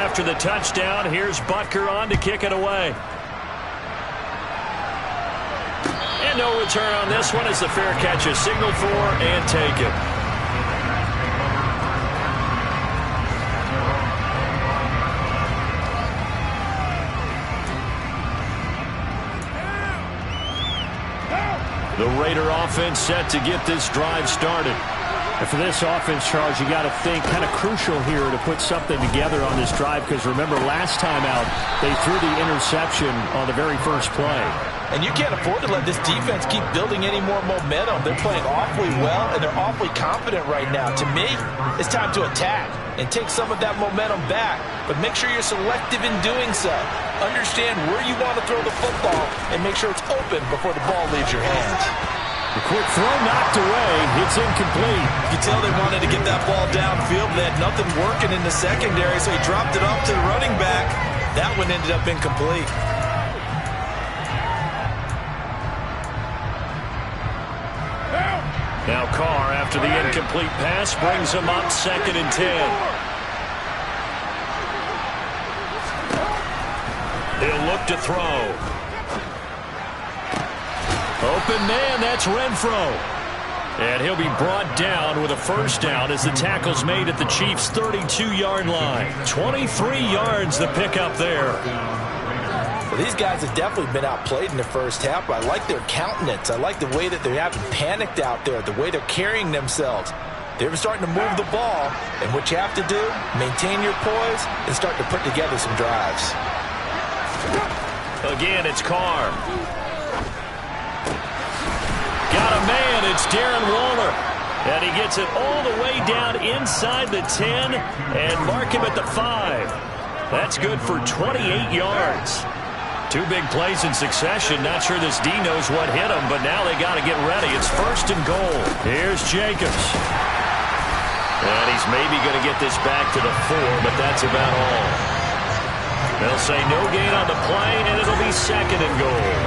after the touchdown. Here's Butker on to kick it away. And no return on this one as the fair catch is signaled for and taken. The Raider offense set to get this drive started. And for this offense, Charles, you got to think kind of crucial here to put something together on this drive, because remember last time out they threw the interception on the very first play. And you can't afford to let this defense keep building any more momentum. They're playing awfully well, and they're awfully confident right now. To me, it's time to attack and take some of that momentum back. But make sure you're selective in doing so. Understand where you want to throw the football and make sure it's open before the ball leaves your hands. The quick throw knocked away. It's incomplete. You can tell they wanted to get that ball downfield. They had nothing working in the secondary, so he dropped it off to the running back. That one ended up incomplete. Now Carr, after the incomplete pass, brings him up 2nd and 10. He'll look to throw. Open man, that's Renfro. And he'll be brought down with a first down as the tackle's made at the Chiefs' 32-yard line. 23 yards the pickup there. Well, these guys have definitely been outplayed in the first half, but I like their countenance. I like the way that they haven't panicked out there, the way they're carrying themselves. They're starting to move the ball, and what you have to do, maintain your poise and start to put together some drives. Again, it's Carr. Got a man, it's Darren Waller. And he gets it all the way down inside the 10 and mark him at the 5. That's good for 28 yards. 2 big plays in succession. Not sure this D knows what hit him, but now they got to get ready. It's 1st and goal. Here's Jacobs. And he's maybe going to get this back to the 4, but that's about all. They'll say no gain on the play, and it'll be 2nd and goal.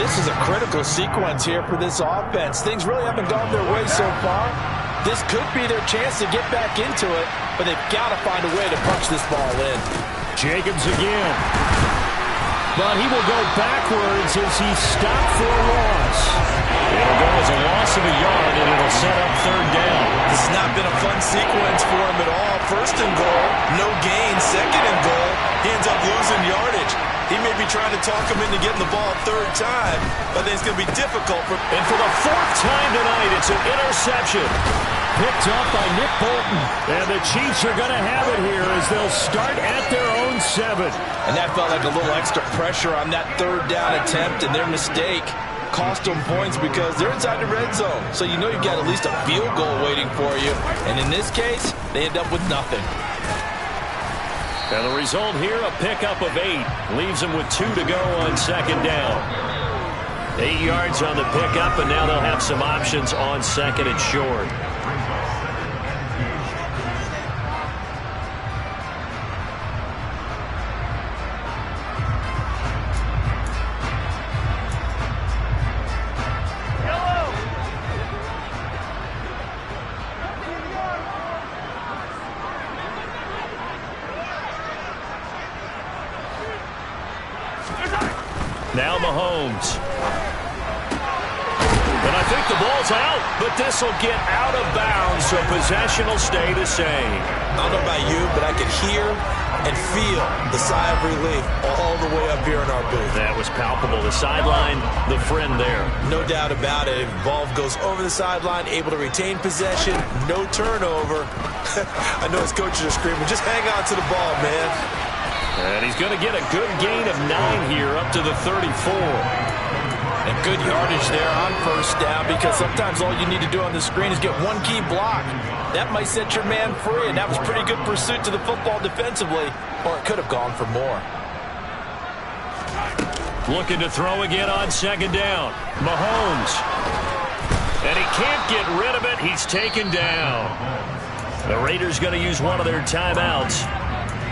This is a critical sequence here for this offense. Things really haven't gone their way so far. This could be their chance to get back into it, but they've got to find a way to punch this ball in. Jacobs again. But he will go backwards as he's stopped for a loss. It'll go as a loss of a yard, and it'll set up 3rd down. This has not been a fun sequence for him at all. 1st and goal, no gain. 2nd and goal, he ends up losing yardage. He may be trying to talk him into getting the ball 3rd time, but I think it's going to be difficult for him. And for the 4th time tonight, it's an interception. Picked up by Nick Bolton. And the Chiefs are going to have it here as they'll start at their own 7. And that felt like a little extra pressure on that 3rd down attempt, and their mistake cost them points because they're inside the red zone. So you know you've got at least a field goal waiting for you. And in this case, they end up with nothing. And the result here, a pickup of 8. Leaves them with 2 to go on 2nd down. 8 yards on the pickup, and now they'll have some options on 2nd and short. Now Mahomes. And I think the ball's out, but this will get out of bounds, so possession will stay the same. I don't know about you, but I could hear and feel the sigh of relief all the way up here in our booth. That was palpable. The sideline, the friend there. No doubt about it. Ball goes over the sideline, able to retain possession, no turnover. I know his coaches are screaming, just hang on to the ball, man. And he's going to get a good gain of 9 here, up to the 34. And good yardage there on 1st down, because sometimes all you need to do on the screen is get one key block. That might set your man free, and that was pretty good pursuit to the football defensively, or it could have gone for more. Looking to throw again on 2nd down. Mahomes. And he can't get rid of it. He's taken down. The Raiders going to use one of their timeouts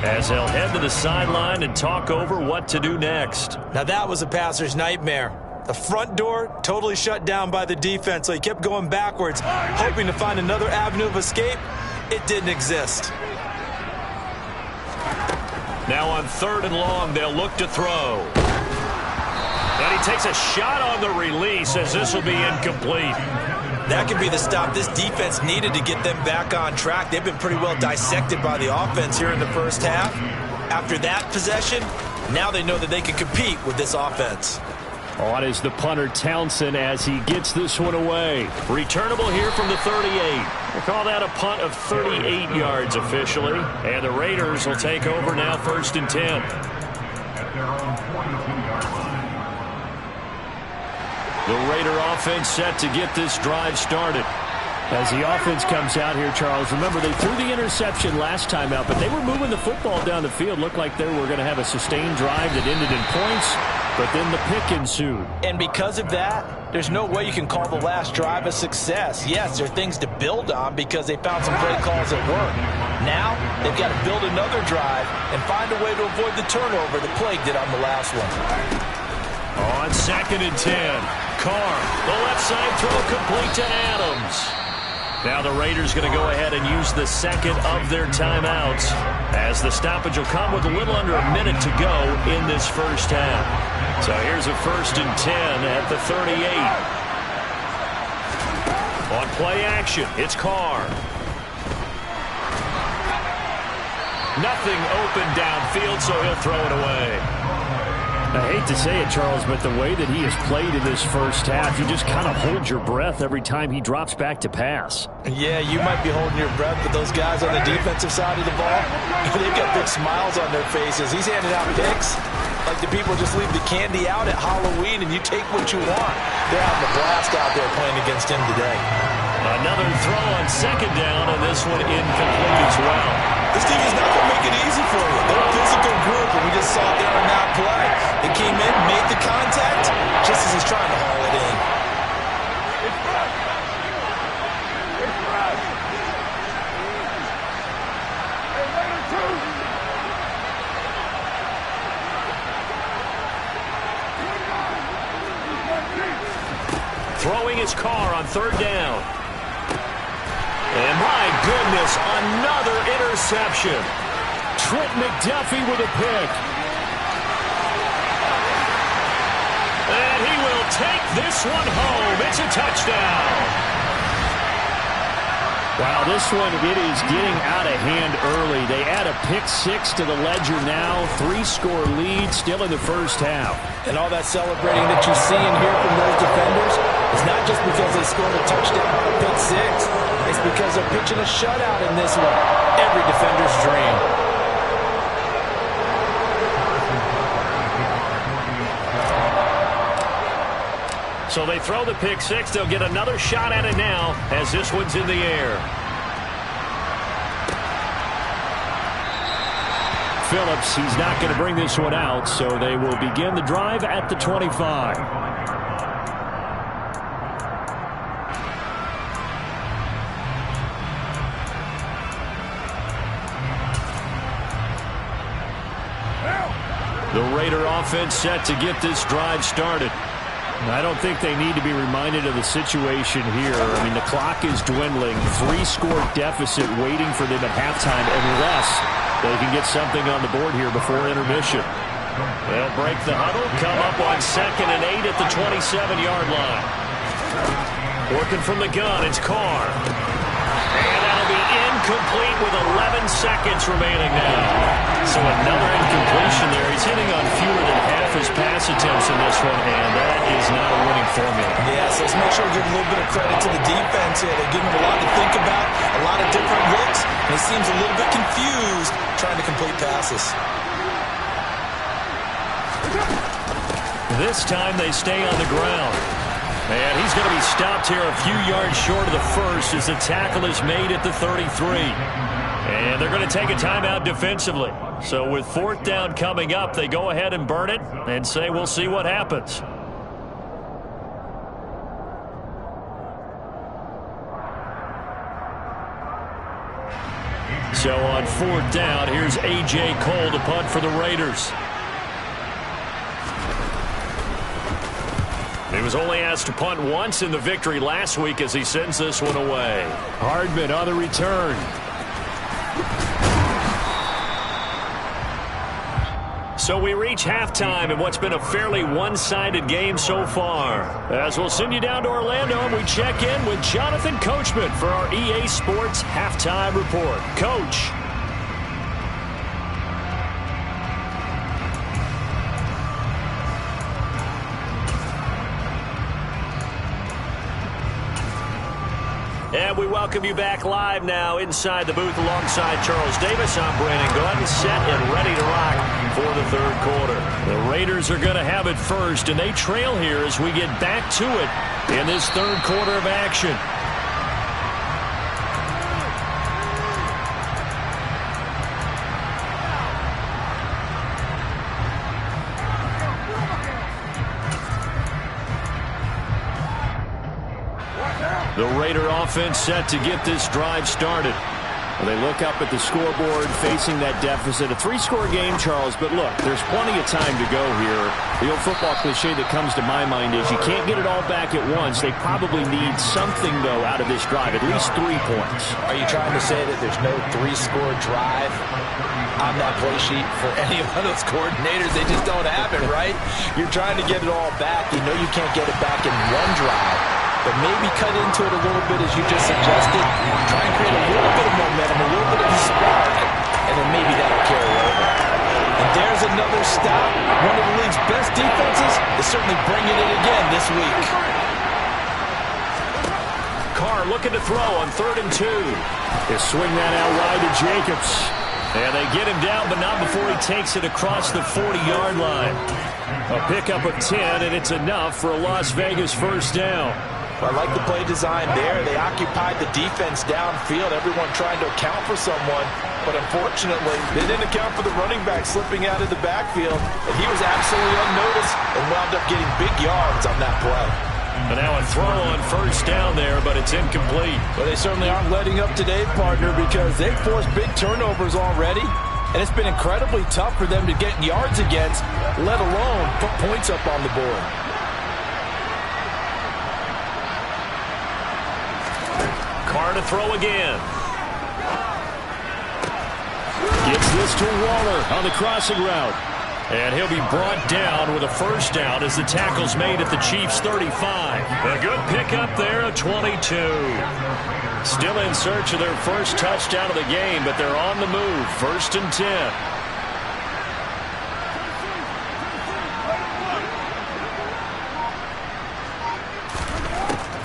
as they'll head to the sideline and talk over what to do next. Now that was a passer's nightmare. The front door totally shut down by the defense, so he kept going backwards, hoping to find another avenue of escape. It didn't exist. Now on 3rd and long, they'll look to throw. And he takes a shot on the release as this will be incomplete. That could be the stop this defense needed to get them back on track. They've been pretty well dissected by the offense here in the first half. After that possession, now they know that they can compete with this offense. On is the punter Townsend as he gets this one away. Returnable here from the 38. We'll call that a punt of 38 yards officially. And the Raiders will take over now 1st and 10. The Raider offense set to get this drive started. As the offense comes out here, Charles, remember they threw the interception last time out, but they were moving the football down the field. Looked like they were going to have a sustained drive that ended in points, but then the pick ensued. And because of that, there's no way you can call the last drive a success. Yes, there are things to build on because they found some great calls at work. Now, they've got to build another drive and find a way to avoid the turnover the plagued it on the last one. On 2nd and 10, Carr, the left side throw complete to Adams. Now the Raiders going to go ahead and use the second of their timeouts as the stoppage will come with a little under a minute to go in this first half. So here's a 1st and 10 at the 38. On play action, it's Carr. Nothing open downfield, so he'll throw it away. I hate to say it, Charles, but the way that he has played in this first half, you just kind of hold your breath every time he drops back to pass. Yeah, you might be holding your breath, but those guys on the defensive side of the ball, they've got big smiles on their faces. He's handing out picks like the people just leave the candy out at Halloween and you take what you want. They're having a blast out there playing against him today. Another throw on 2nd down, and this one incomplete as well. This team is not going to make it easy for you. They're a physical group, and we just saw it there on that play. They came in, made the contact, just as he's trying to haul it in. Throwing his Carr on 3rd down. And my goodness, another interception. Trent McDuffie with a pick. And he will take this one home. It's a touchdown. Wow, this one, it is getting out of hand early. They add a pick 6 to the ledger now. 3-score lead still in the first half. And all that celebrating that you see and hear from those defenders is not just because they scored a touchdown on a pick 6. It's because they're pitching a shutout in this one. Every defender's dream. So they throw the pick 6. They'll get another shot at it now as this one's in the air. Phillips, he's not going to bring this one out, so they will begin the drive at the 25. The Raider offense set to get this drive started. I don't think they need to be reminded of the situation here. I mean, the clock is dwindling. 3-score deficit waiting for them at halftime unless they can get something on the board here before intermission. They'll break the huddle, come up on 2nd and 8 at the 27-yard line. Working from the gun, it's Carr. And that'll be incomplete with 11 seconds remaining now. So another incompletion there. He's hitting on fewer than half his pass attempts in this one, and that is not a winning formula. Yeah, so let's make sure we give a little bit of credit to the defense here. They're giving him a lot to think about, a lot of different looks, and he seems a little bit confused trying to complete passes. This time they stay on the ground. And he's going to be stopped here a few yards short of the first as the tackle is made at the 33. And they're going to take a timeout defensively. So with 4th down coming up, they go ahead and burn it and say we'll see what happens. So on 4th down, here's A.J. Cole to punt for the Raiders. He was only asked to punt once in the victory last week as he sends this one away. Hardman on the return. So we reach halftime in what's been a fairly one-sided game so far. As we'll send you down to Orlando, and we check in with Jonathan Coachman for our EA Sports Halftime Report. Coach. And we welcome you back live now inside the booth alongside Charles Davis. I'm Brandon Gaudin, set and ready to rock for the third quarter. The Raiders are going to have it first, and they trail here as we get back to it in this third quarter of action. The Raider offense set to get this drive started. Well, they look up at the scoreboard facing that deficit. A three-score game, Charles, but look, there's plenty of time to go here. The old football cliche that comes to my mind is you can't get it all back at once. They probably need something, though, out of this drive, at least 3 points. Are you trying to say that there's no three-score drive on that play sheet for any of those coordinators? They just don't have it, right? You're trying to get it all back. You know you can't get it back in one drive. But maybe cut into it a little bit, as you just suggested. Try and create a little bit of momentum, a little bit of a spark, and then maybe that'll carry over. And there's another stop. One of the league's best defenses is certainly bringing it again this week. Carr looking to throw on 3rd and 2. They swing that out wide to Jacobs. And they get him down, but not before he takes it across the 40-yard line. A pickup of 10, and it's enough for a Las Vegas first down. I like the play design there. They occupied the defense downfield, everyone trying to account for someone. But unfortunately, they didn't account for the running back slipping out of the backfield. And he was absolutely unnoticed and wound up getting big yards on that play. And now a throw on first down there, but it's incomplete. Well, they certainly aren't letting up today, partner, because they've forced big turnovers already. And it's been incredibly tough for them to get yards against, let alone put points up on the board. Carr to throw again. Gets this to Waller on the crossing route. And he'll be brought down with a first down as the tackle's made at the Chiefs' 35. A good pickup there of 22. Still in search of their first touchdown of the game, but they're on the move. 1st and 10.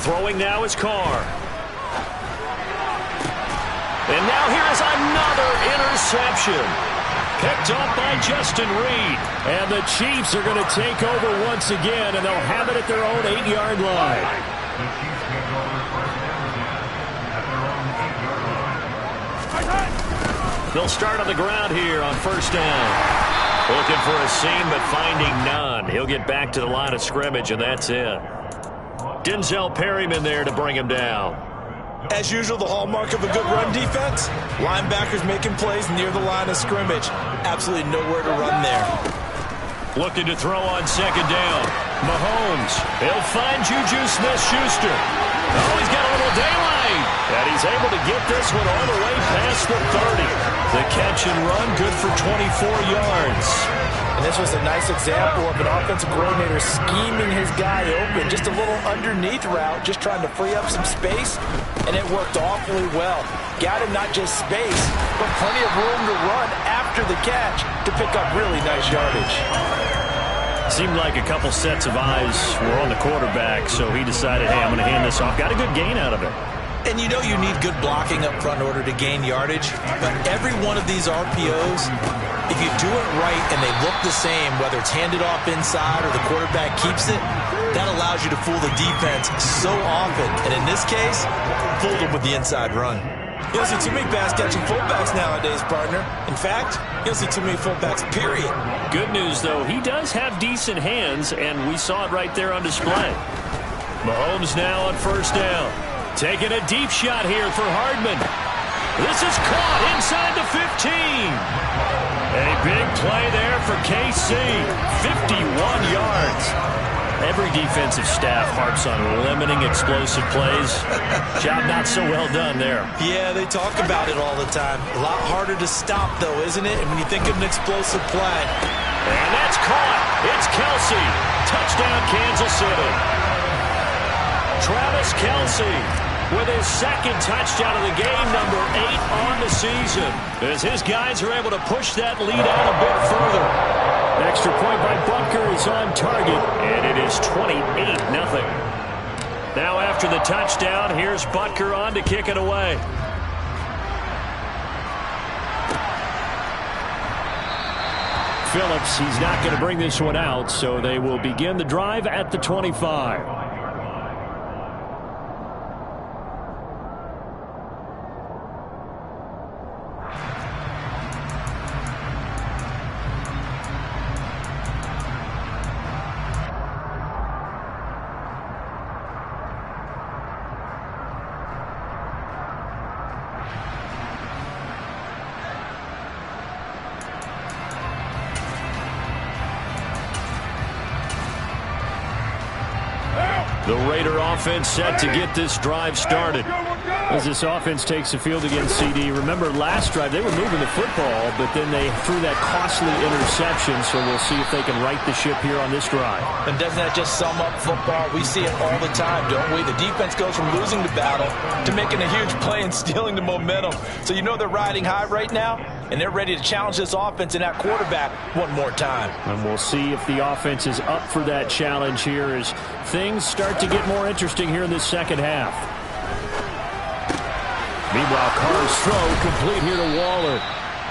Throwing now is Carr. And now here's another interception. Picked up by Justin Reed. And the Chiefs are going to take over once again, and they'll have it at their own 8-yard line. They'll start on the ground here on first down. Looking for a seam, but finding none. He'll get back to the line of scrimmage, and that's it. Denzel Perryman there to bring him down. As usual, the hallmark of a good run defense, linebackers making plays near the line of scrimmage. Absolutely nowhere to run there. Looking to throw on 2nd down. Mahomes. He'll find Juju Smith-Schuster. Oh, he's got a little daylight. And he's able to get this one all the way past the 30. The catch and run good for 24 yards. And this was a nice example of an offensive coordinator scheming his guy open. Just a little underneath route, just trying to free up some space, and it worked awfully well. Got him not just space, but plenty of room to run after the catch to pick up really nice yardage. Seemed like a couple sets of eyes were on the quarterback, so he decided, hey, I'm going to hand this off. Got a good gain out of it. And you know you need good blocking up front in order to gain yardage, but every one of these RPOs, if you do it right and they look the same, whether it's handed off inside or the quarterback keeps it, that allows you to fool the defense so often. And in this case, fooled them with the inside run. You don't see too many pass-catching fullbacks nowadays, partner. In fact, you don't see too many fullbacks, period. Good news, though, he does have decent hands, and we saw it right there on display. Mahomes now on first down. Taking a deep shot here for Hardman. This is caught inside the 15. A big play there for KC. 51 yards. Every defensive staff harps on limiting explosive plays. Job not so well done there. Yeah, they talk about it all the time. A lot harder to stop, though, isn't it? And when you think of an explosive play. And that's caught. It's Kelsey. Touchdown, Kansas City. Travis Kelsey with his second touchdown of the game, number 8 on the season, as his guys are able to push that lead out a bit further. Extra point by Butker is on target, and it is 28-0. Now after the touchdown, here's Butker on to kick it away. Phillips, he's not going to bring this one out, so they will begin the drive at the 25. The Raider offense set to get this drive started. As this offense takes the field against CD, remember last drive they were moving the football, but then they threw that costly interception, so we'll see if they can right the ship here on this drive. And doesn't that just sum up football? We see it all the time, don't we? The defense goes from losing the battle to making a huge play and stealing the momentum. So you know they're riding high right now, and they're ready to challenge this offense and that quarterback one more time. And we'll see if the offense is up for that challenge here as things start to get more interesting here in this second half. Meanwhile, Carr's throw complete here to Waller.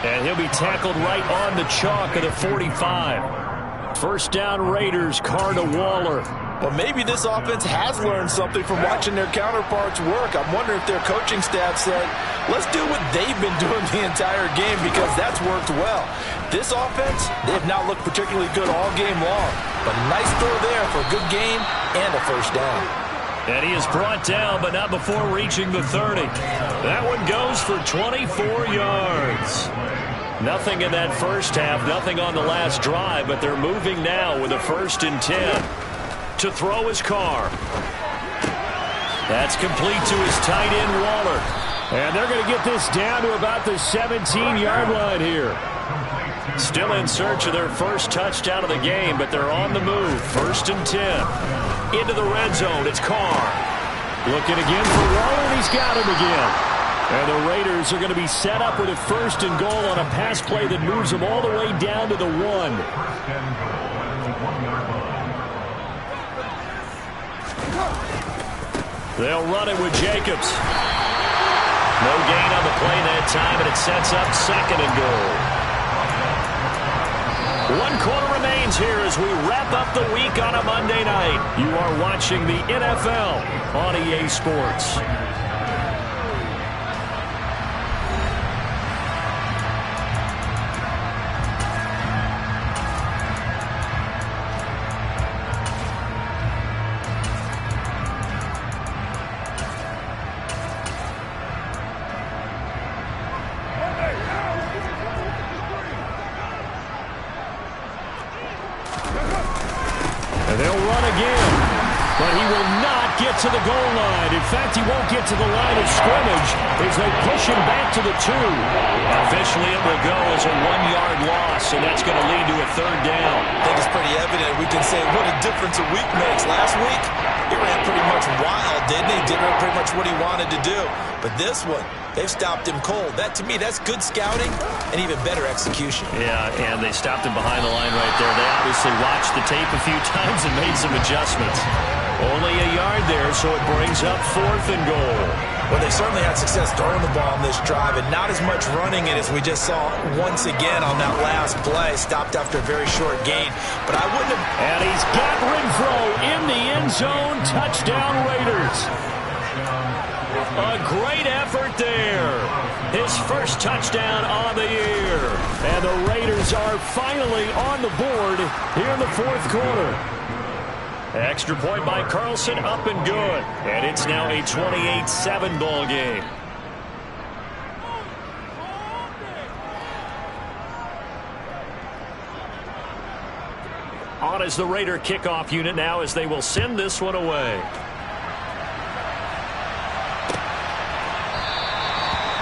And he'll be tackled right on the chalk of the 45. First down Raiders, Carr to Waller. Well, maybe this offense has learned something from watching their counterparts work. I'm wondering if their coaching staff said, let's do what they've been doing the entire game, because that's worked well. This offense, they have not looked particularly good all game long. But nice throw there for a good gain and a first down. And he is brought down, but not before reaching the 30. That one goes for 24 yards. Nothing in that first half, nothing on the last drive, but they're moving now with a 1st and 10. To throw his Carr. That's complete to his tight end, Waller. And they're going to get this down to about the 17-yard line here. Still in search of their first touchdown of the game, but they're on the move. 1st and 10. Into the red zone, it's Carr. Looking again for Waller, and he's got him again. And the Raiders are going to be set up with a 1st and goal on a pass play that moves them all the way down to the 1. They'll run it with Jacobs. No gain on the play that time, and it sets up 2nd and goal. 1 quarter remains here as we wrap up the week on a Monday night. You are watching the NFL on EA Sports. To the goal line. In fact, he won't get to the line of scrimmage as they push him back to the 2. Officially, it will go as a 1-yard loss, and that's going to lead to a 3rd down. I think it's pretty evident. We can say what a difference a week makes. Last week, he ran pretty much wild, didn't he? Did pretty much what he wanted to do. But this one, they've stopped him cold. That, to me, that's good scouting and even better execution. Yeah, and they stopped him behind the line right there. They obviously watched the tape a few times and made some adjustments. Only a yard there, so it brings up 4th and goal. Well, they certainly had success throwing the ball on this drive, and not as much running it as we just saw once again on that last play. Stopped after a very short gain, but I wouldn't have... And he's got Renfro in the end zone. Touchdown, Raiders. A great effort there. His first touchdown on the year. And the Raiders are finally on the board here in the 4th quarter. Extra point by Carlson, up and good. And it's now a 28-7 ball game. On as the Raider kickoff unit now as they will send this one away.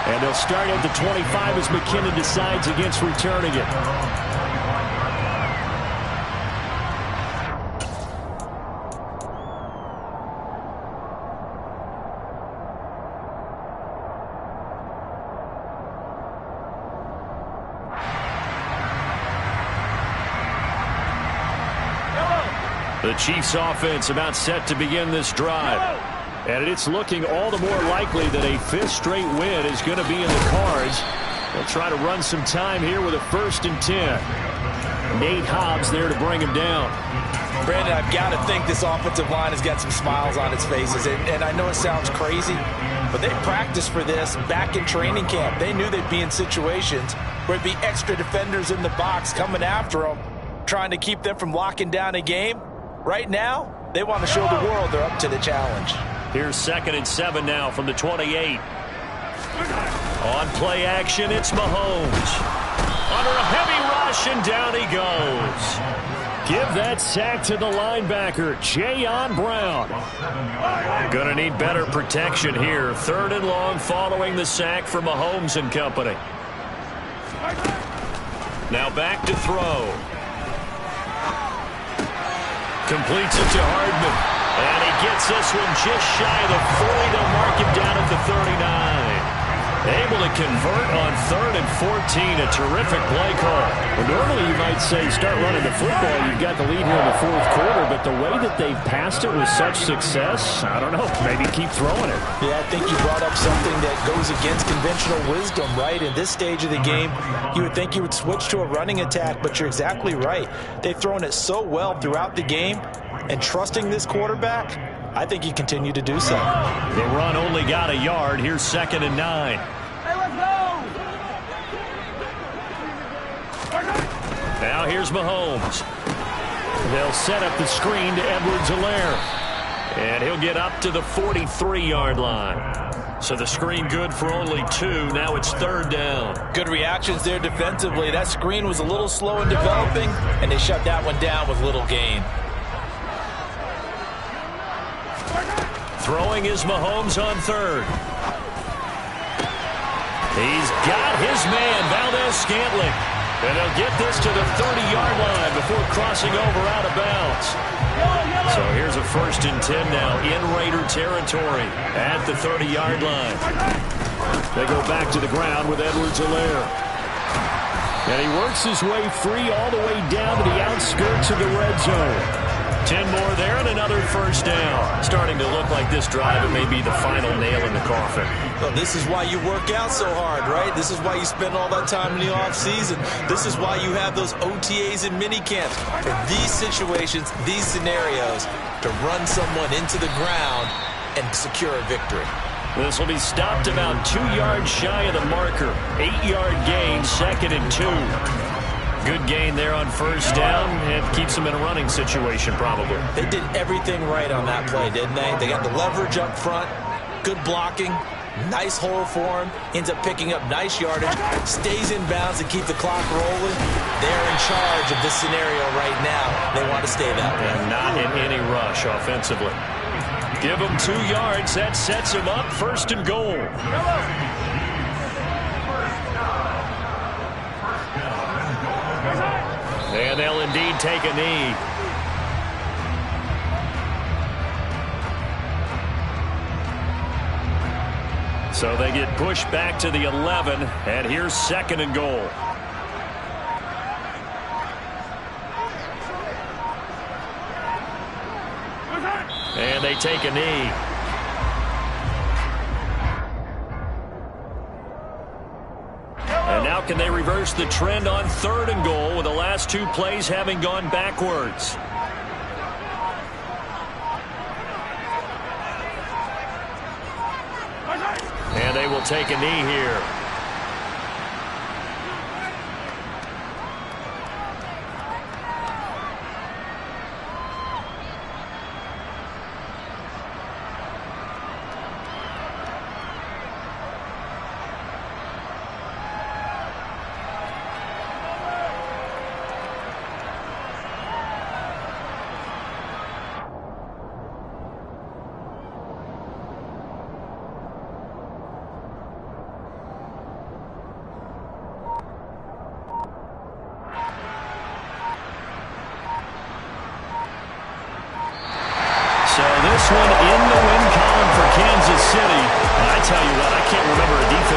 And they'll start at the 25 as McKinnon decides against returning it. The Chiefs offense about set to begin this drive. And it's looking all the more likely that a fifth straight win is going to be in the cards. They'll try to run some time here with a 1st and 10. Nate Hobbs there to bring him down. Brandon, I've got to think this offensive line has got some smiles on its faces. And I know it sounds crazy, but they practiced for this back in training camp. They knew they'd be in situations where it'd be extra defenders in the box coming after them, trying to keep them from locking down a game. Right now, they want to show the world they're up to the challenge. Here's 2nd and 7 now from the 28. On play action, it's Mahomes. Under a heavy rush, and down he goes. Give that sack to the linebacker, Jayon Brown. Going to need better protection here. 3rd and long following the sack for Mahomes and company. Now back to throw. Completes it to Hardman. And he gets this one just shy of the 40. They'll mark him down at the 39. Able to convert on 3rd and 14. A terrific play call. Well, normally you might say start running the football. You've got the lead here in the 4th quarter. But the way that they've passed it with such success, I don't know. Maybe keep throwing it. Yeah, I think you brought up something that goes against conventional wisdom, right? In this stage of the game, you would think you would switch to a running attack, but you're exactly right. They've thrown it so well throughout the game, and trusting this quarterback, I think you continue to do so. The run only got a yard. Here's 2nd and 9. Hey, let's go! Now here's Mahomes. They'll set up the screen to Edwards-Helaire. And he'll get up to the 43-yard line. So the screen good for only 2. Now it's 3rd down. Good reactions there defensively. That screen was a little slow in developing, and they shut that one down with little gain. Throwing is Mahomes on 3rd. He's got his man, Valdez-Scantling. And they'll get this to the 30-yard line before crossing over out of bounds. So here's a 1st and 10 now in Raider territory at the 30-yard line. They go back to the ground with Edwards-Helaire. And he works his way free all the way down to the outskirts of the red zone. 10 more there and another 1st down. Starting to look like this drive, it may be the final nail in the coffin. Well, this is why you work out so hard, right? This is why you spend all that time in the offseason. This is why you have those OTAs and mini camps. For these situations, these scenarios, to run someone into the ground and secure a victory. This will be stopped about 2 yards shy of the marker. 8-yard gain, 2nd and 2. Good gain there on 1st down. It keeps them in a running situation, probably. They did everything right on that play, didn't they? They got the leverage up front, good blocking, nice hole for him, ends up picking up nice yardage, stays in bounds to keep the clock rolling. They're in charge of this scenario right now. They want to stay that way. And not in any rush offensively. Give them 2 yards. That sets them up 1st and goal. And they'll indeed take a knee. So they get pushed back to the 11, and here's 2nd and goal. And they take a knee. And now can they reverse the trend on 3rd and goal with the last 2 plays having gone backwards? And they will take a knee here.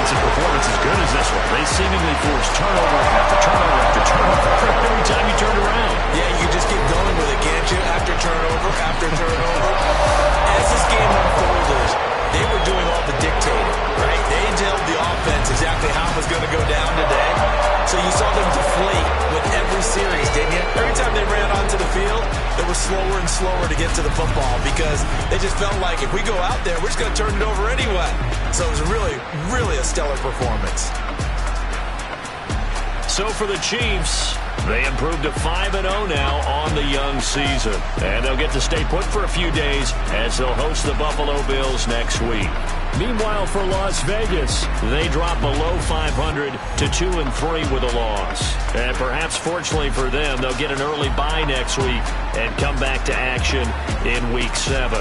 defensive performance as good as this one. They seemingly forced turnover after turnover after turnover every time you turned around. Yeah, you just keep going with it, can't you? After turnover. As this game unfolded, they were doing all the dictating, right? They told the offense exactly how it was going to go down today. So you saw them deflate with every series, didn't you? Every time they ran onto the field, it was slower and slower to get to the football because they just felt like if we go out there, we're just going to turn it over anyway. So it was really, really a stellar performance. So for the Chiefs, they improved to 5-0 now on the young season. And they'll get to stay put for a few days as they'll host the Buffalo Bills next week. Meanwhile, for Las Vegas, they drop below 500 to 2-3 with a loss. And perhaps fortunately for them, they'll get an early bye next week and come back to action in Week 7.